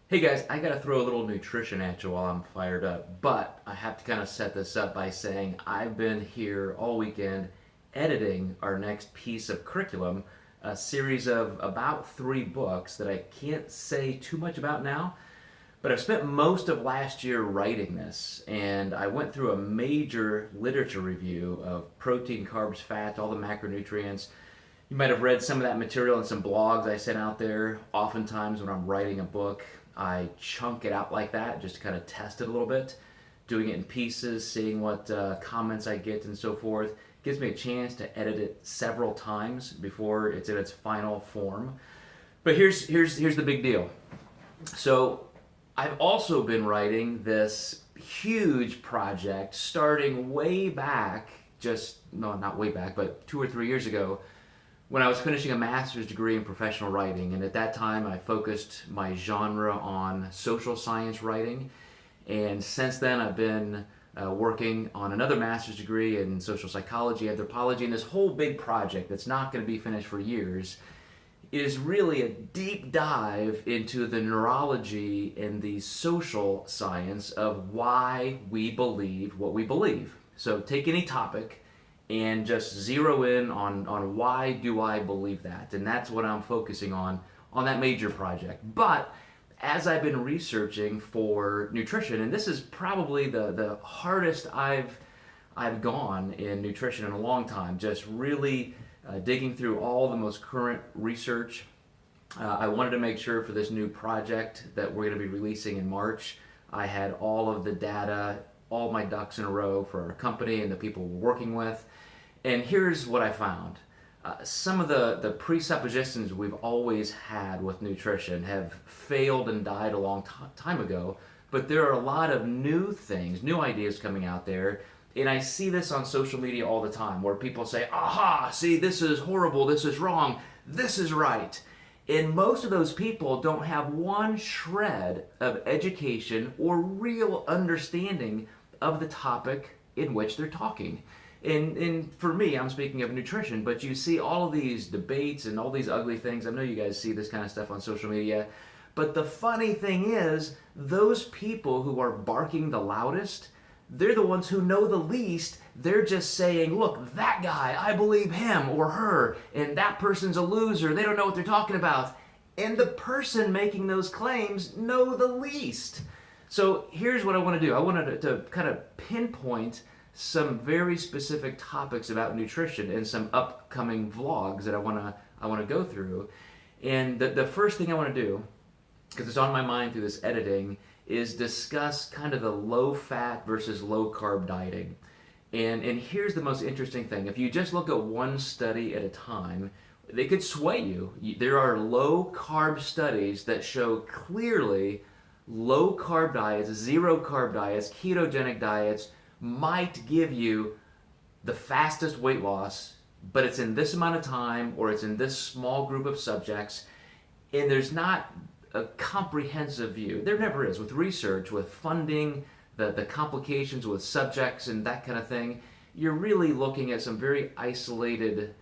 Hey guys, I gotta throw a little nutrition at you while I'm fired up, but I have to kind of set this up by saying I've been here all weekend editing our next piece of curriculum, a series of about 3 books that I can't say too much about now, but I've spent most of last year writing this, and I went through a major literature review of protein, carbs, fat, all the macronutrients. You might have read some of that material in some blogs I sent out there. Oftentimes, when I'm writing a book, I chunk it out like that just to kind of test it a little bit, doing it in pieces, seeing what comments I get and so forth. Gives me a chance to edit it several times before it's in its final form. But here's the big deal. So I've also been writing this huge project starting way back, just no, not way back, but 2 or 3 years ago, when I was finishing a master's degree in professional writing. And at that time, I focused my genre on social science writing. And since then, I've been working on another master's degree in social psychology, anthropology, and this whole big project that's not going to be finished for years is really a deep dive into the neurology and the social science of why we believe what we believe. So take any topic and just zero in on why do I believe that. And that's what I'm focusing on that major project. But as I've been researching for nutrition, and this is probably the hardest I've gone in nutrition in a long time, just really digging through all the most current research. I wanted to make sure for this new project that we're going to be releasing in March, I had all of the data, all my ducks in a row for our company and the people we're working with. And here's what I found. Some of the presuppositions we've always had with nutrition have failed and died a long time ago, but there are a lot of new things, new ideas coming out there. And I see this on social media all the time where people say, aha, see, this is horrible, this is wrong, this is right. And most of those people don't have one shred of education or real understanding of the topic in which they're talking. And for me, I'm speaking of nutrition, but you see all of these debates and all these ugly things. I know you guys see this kind of stuff on social media. But the funny thing is, those people who are barking the loudest, they're the ones who know the least. They're just saying, look, that guy, I believe him or her, and that person's a loser. They don't know what they're talking about. And the person making those claims know the least. So here's what I want to do. I wanted to kind of pinpoint some very specific topics about nutrition in some upcoming vlogs that I want to go through. And the first thing I want to do, because it's on my mind through this editing, is discuss kind of the low fat versus low carb dieting. And here's the most interesting thing. If you just look at one study at a time, they could sway you. There are low carb studies that show clearly low carb diets, zero carb diets, ketogenic diets might give you the fastest weight loss, but it's in this amount of time or it's in this small group of subjects, and there's not a comprehensive view. There never is with research, with funding, the complications with subjects and that kind of thing. You're really looking at some very isolated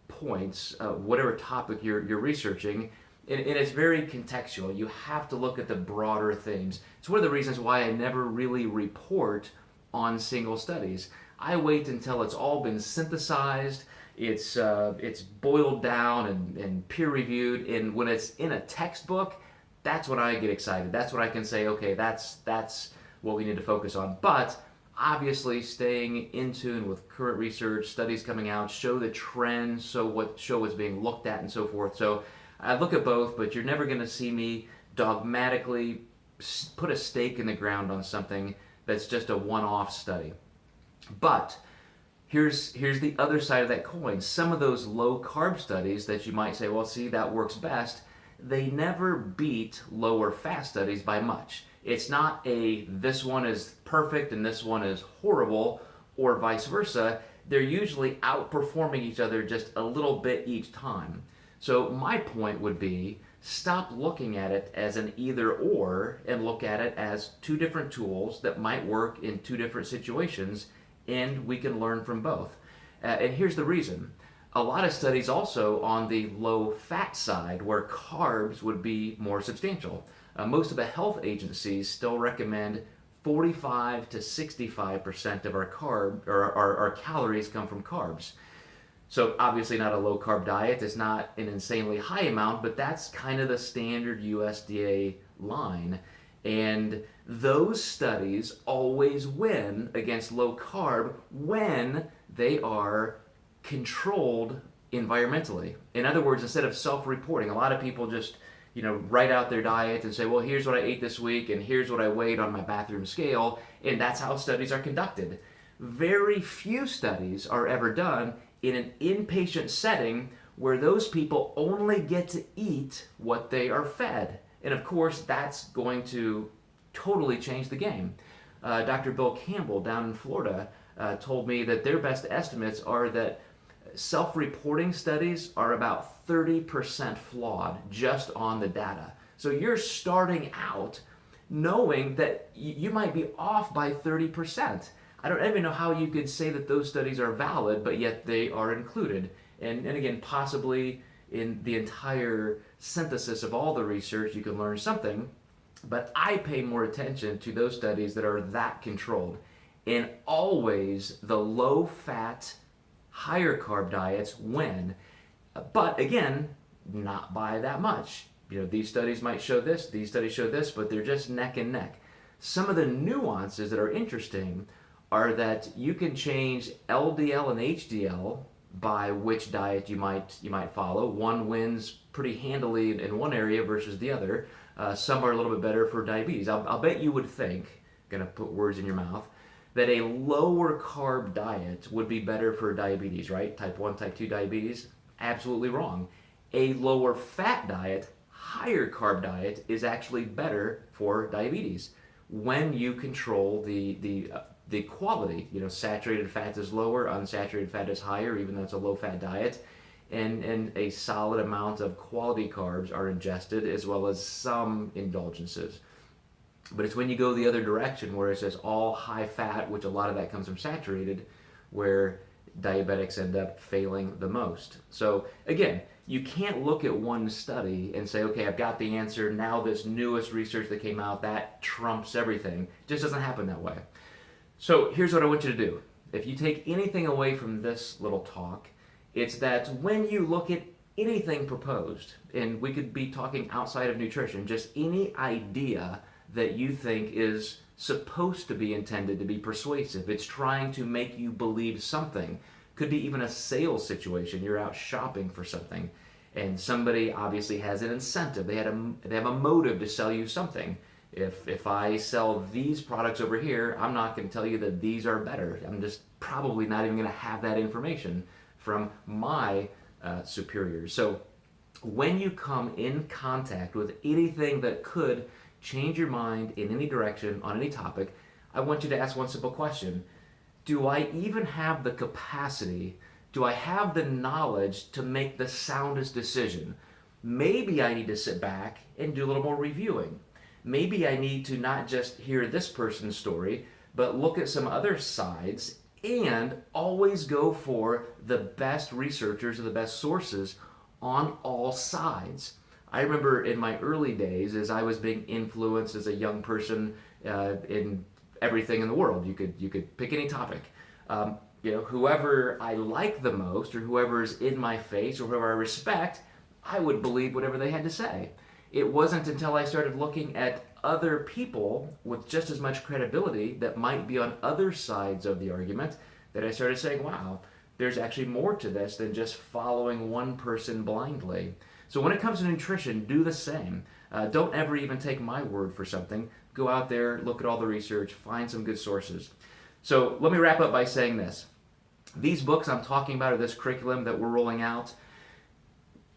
points, whatever topic you're researching, and it's very contextual. You have to look at the broader themes. It's one of the reasons why I never really report on single studies. I wait until it's all been synthesized, it's boiled down and peer reviewed, and when it's in a textbook, that's when I get excited. That's when I can say, okay, that's what we need to focus on. But obviously, staying in tune with current research, studies coming out, show the trends, show what's being looked at, and so forth. So I look at both, but you're never going to see me dogmatically put a stake in the ground on something that's just a one-off study. But here's the other side of that coin. Some of those low-carb studies that you might say, well, see, that works best, they never beat lower fat studies by much. It's not this one is perfect and this one is horrible, or vice versa. They're usually outperforming each other just a little bit each time. So my point would be, stop looking at it as an either or and look at it as two different tools that might work in two different situations, and we can learn from both. And here's the reason. A lot of studies also on the low fat side where carbs would be more substantial. Most of the health agencies still recommend 45 to 65% of our our calories come from carbs. So obviously not a low carb diet. It's not an insanely high amount, but that's kind of the standard USDA line. And those studies always win against low carb when they are controlled environmentally. In other words, instead of self-reporting, a lot of people just write out their diet and say, well, here's what I ate this week and here's what I weighed on my bathroom scale, and that's how studies are conducted. Very few studies are ever done in an inpatient setting where those people only get to eat what they are fed. And of course, that's going to totally change the game. Dr. Bill Campbell down in Florida told me that their best estimates are that self-reporting studies are about 30% flawed just on the data. So you're starting out knowing that you might be off by 30%. I don't even know how you could say that those studies are valid, but yet they are included. And again, possibly in the entire synthesis of all the research, you can learn something. But I pay more attention to those studies that are that controlled. And always the low-fat, higher carb diets win. But again, not by that much. These studies might show this, these studies show this, but they're just neck and neck. Some of the nuances that are interesting are that you can change LDL and HDL by which diet you might follow. One wins pretty handily in one area versus the other. Some are a little bit better for diabetes. I'll bet you would think, gonna put words in your mouth, that a lower carb diet would be better for diabetes, right? Type 1, type 2 diabetes? Absolutely wrong. A lower fat diet, higher carb diet is actually better for diabetes when you control the quality. Saturated fat is lower, unsaturated fat is higher, even though it's a low fat diet. And a solid amount of quality carbs are ingested, as well as some indulgences. But it's when you go the other direction, where it says all high fat, which a lot of that comes from saturated, where diabetics end up failing the most. So again, you can't look at one study and say, okay, I've got the answer, now this newest research that came out, that trumps everything. It just doesn't happen that way. So here's what I want you to do. If you take anything away from this little talk, it's that when you look at anything proposed, and we could be talking outside of nutrition, just any idea that you think is supposed to be intended to be persuasive, it's trying to make you believe something. Could be even a sales situation. You're out shopping for something, and somebody obviously has an incentive. They have a motive to sell you something. If I sell these products over here, I'm not going to tell you that these are better. I'm just probably not even going to have that information from my superiors. So when you come in contact with anything that could change your mind in any direction on any topic, I want you to ask one simple question. Do I even have the capacity? Do I have the knowledge to make the soundest decision? Maybe I need to sit back and do a little more reviewing. Maybe I need to not just hear this person's story, but look at some other sides and always go for the best researchers or the best sources on all sides. I remember in my early days, as I was being influenced as a young person in everything in the world. You could pick any topic. Whoever I like the most, or whoever is in my face, or whoever I respect, I would believe whatever they had to say. It wasn't until I started looking at other people with just as much credibility that might be on other sides of the argument that I started saying, wow, there's actually more to this than just following one person blindly. So when it comes to nutrition, do the same. Don't ever even take my word for something. Go out there, look at all the research, find some good sources. So let me wrap up by saying this. These books I'm talking about, or this curriculum that we're rolling out,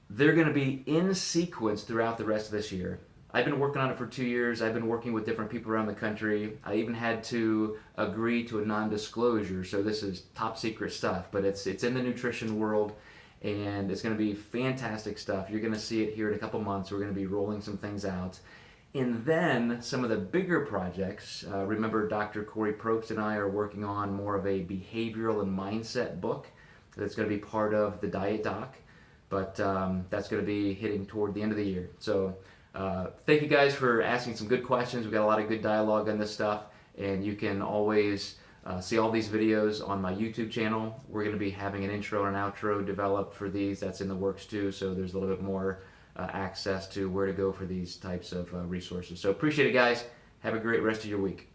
they're going to be in sequence throughout the rest of this year. I've been working on it for 2 years. I've been working with different people around the country. I even had to agree to a non-disclosure, so this is top secret stuff, but it's in the nutrition world, and it's going to be fantastic stuff. You're going to see it here in a couple months. We're going to be rolling some things out. And then some of the bigger projects, remember Dr. Corey Probst and I are working on more of a behavioral and mindset book. that's going to be part of the Diet Doc, but that's going to be hitting toward the end of the year. So thank you guys for asking some good questions. We got a lot of good dialogue on this stuff, and you can always see all these videos on my YouTube channel. We're going to be having an intro and an outro developed for these. That's in the works too, so there's a little bit more access to where to go for these types of resources. So appreciate it, guys. Have a great rest of your week.